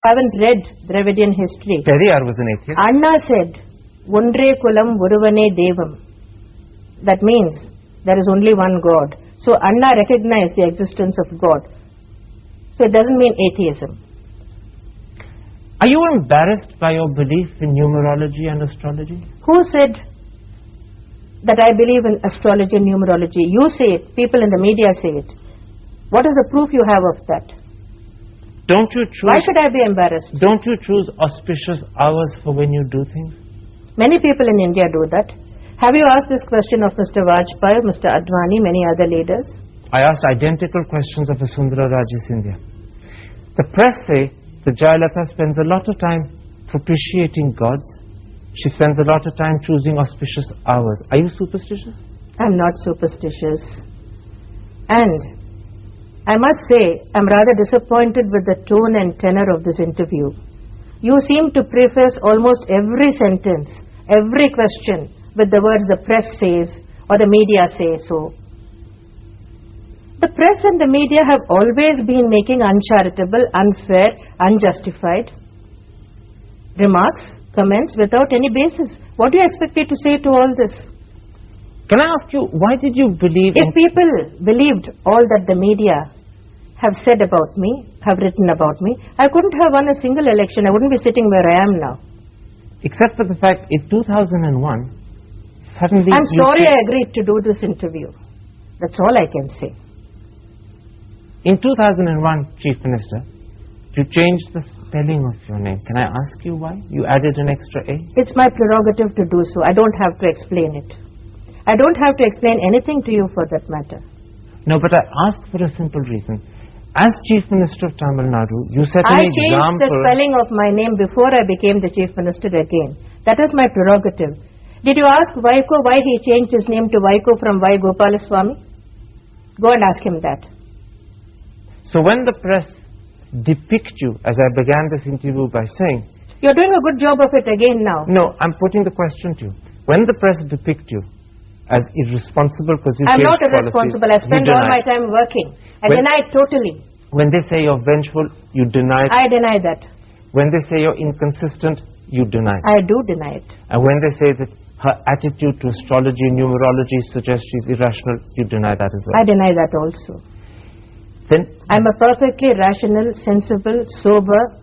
haven't read Dravidian history. Periyar was an atheist. Anna said, Undre kulam uruvane devam. That means there is only one God. So Anna recognized the existence of God. So it doesn't mean atheism. Are you embarrassed by your belief in numerology and astrology? Who said that I believe in astrology and numerology? You say it. People in the media say it. What is the proof you have of that? Don't you choose? Why should I be embarrassed? Don't you choose auspicious hours for when you do things? Many people in India do that. Have you asked this question of Mr. Vajpayee, Mr. Advani, many other leaders? I asked identical questions of Vasundhara Raje Scindia. The press say that Jayalalitha spends a lot of time propitiating gods. She spends a lot of time choosing auspicious hours. Are you superstitious? I'm not superstitious. And I must say, I'm rather disappointed with the tone and tenor of this interview. You seem to preface almost every sentence, every question, with the words the press says or the media say so. The press and the media have always been making uncharitable, unfair, unjustified remarks, comments without any basis. What do you expect me to say to all this? Can I ask you, why did you believe If people believed all that the media have said about me, have written about me, I couldn't have won a single election. I wouldn't be sitting where I am now. Except for the fact, in 2001, suddenly... I'm sorry I agreed to do this interview. That's all I can say. In 2001, Chief Minister, you changed the spelling of your name. Can I ask you why? You added an extra A? It's my prerogative to do so. I don't have to explain it. I don't have to explain anything to you for that matter. No, but I asked for a simple reason. As Chief Minister of Tamil Nadu, you set an example... I changed the spelling of my name before I became the Chief Minister again. That is my prerogative. Did you ask Vaiko why he changed his name to Vaiko from Y. Gopalaswamy? Go and ask him that. So when the press depict you, as I began this interview by saying... You're doing a good job of it again now. No, I'm putting the question to you. When the press depict you as irresponsible because you I'm not irresponsible. I spend all my time working. I deny it totally. When they say you're vengeful, you deny it. I deny that. When they say you're inconsistent, you deny it. I do deny it. And when they say that her attitude to astrology and numerology suggests she's irrational, you deny that as well. I deny that also. Then I'm a perfectly rational, sensible, sober,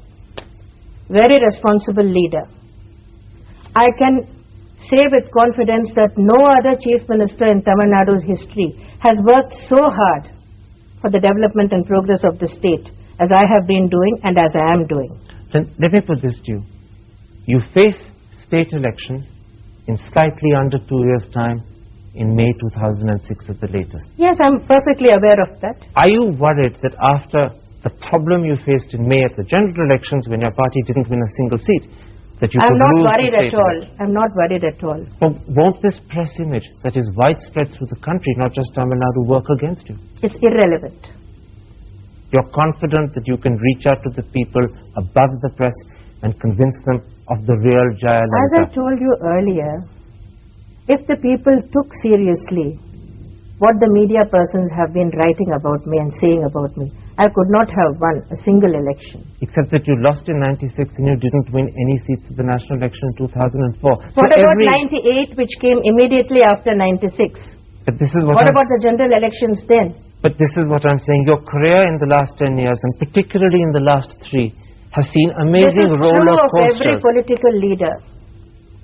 very responsible leader. I can say with confidence that no other Chief Minister in Tamil Nadu's history has worked so hard for the development and progress of the state as I have been doing and as I am doing. Then let me put this to you. You face state elections in slightly under 2 years' time in May 2006 at the latest. Yes, I'm perfectly aware of that. Are you worried that after the problem you faced in May at the general elections when your party didn't win a single seat, that you I'm could not lose worried the state at all. election? I'm not worried at all. But won't this press image that is widespread through the country, not just Tamil Nadu, work against you? It's irrelevant. You're confident that you can reach out to the people above the press and convince them of the real Jayalalitha? As I told you earlier, if the people took seriously what the media persons have been writing about me and saying about me, I could not have won a single election. Except that you lost in 96 and you didn't win any seats at the national election in 2004. What about 98, which came immediately after 96? But this is what about the general elections then? But this is what I'm saying. Your career in the last 10 years, and particularly in the last 3, has seen amazing roller coasters. This is true of every political leader.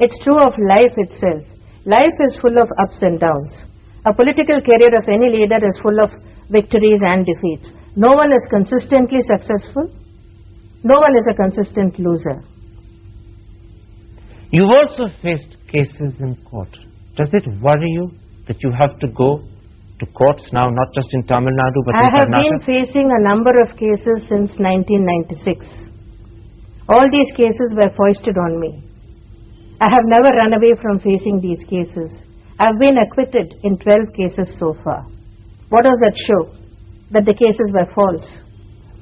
It's true of life itself. Life is full of ups and downs. A political career of any leader is full of victories and defeats. No one is consistently successful. No one is a consistent loser. You've also faced cases in court. Does it worry you that you have to go to courts now, not just in Tamil Nadu, but in Karnataka? I have been facing a number of cases since 1996. All these cases were foisted on me. I have never run away from facing these cases. I have been acquitted in 12 cases so far. What does that show? That the cases were false.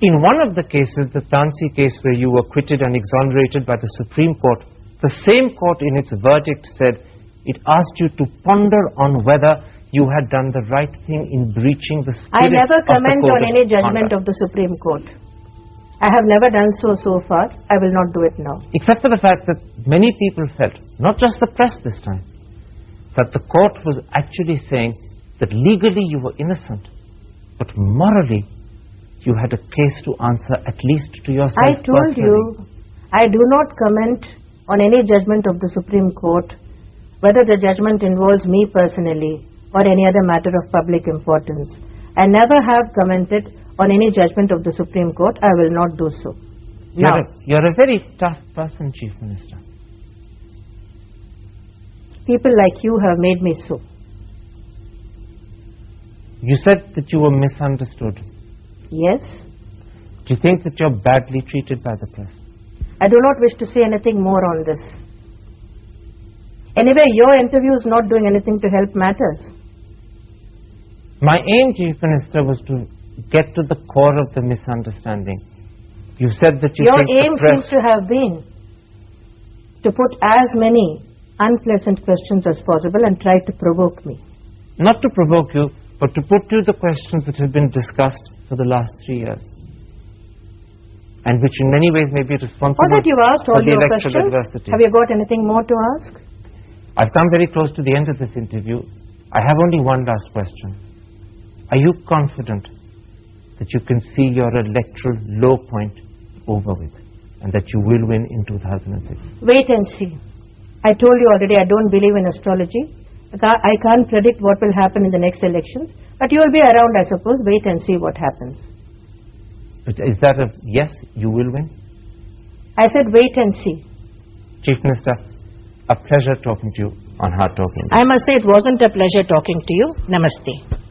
In one of the cases, the Tansi case where you were acquitted and exonerated by the Supreme Court, the same court in its verdict said it asked you to ponder on whether you had done the right thing in breaching the spirit I never comment of the on any judgment conduct. of the Supreme Court. I have never done so far. I will not do it now. Except for the fact that many people felt, not just the press this time, that the court was actually saying that legally you were innocent, but morally you had a case to answer, at least to yourself I told personally. you, I do not comment on any judgment of the Supreme Court, whether the judgment involves me personally or any other matter of public importance. I never have commented on any judgment of the Supreme Court. I will not do so. You're a very tough person, Chief Minister. People like you have made me so. You said that you were misunderstood. Yes. Do you think that you're badly treated by the press? I do not wish to say anything more on this. Anyway, your interview is not doing anything to help matters. My aim, Chief Minister, was to get to the core of the misunderstanding. You said that you your think aim the press... seems to have been to put as many unpleasant questions as possible and try to provoke me. Not to provoke you, but to put you the questions that have been discussed for the last 3 years, and which in many ways may be responsible All that you've asked, for all the your electoral questions, adversity. have you got anything more to ask? I've come very close to the end of this interview. I have only one last question. Are you confident that you can see your electoral low point over with, and that you will win in 2006? Wait and see. I told you already I don't believe in astrology. I can't predict what will happen in the next elections, but you will be around, I suppose. Wait and see what happens. But is that a yes, you will win? I said wait and see. Chief Minister, a pleasure talking to you on Hard Talking. I must say it wasn't a pleasure talking to you. Namaste.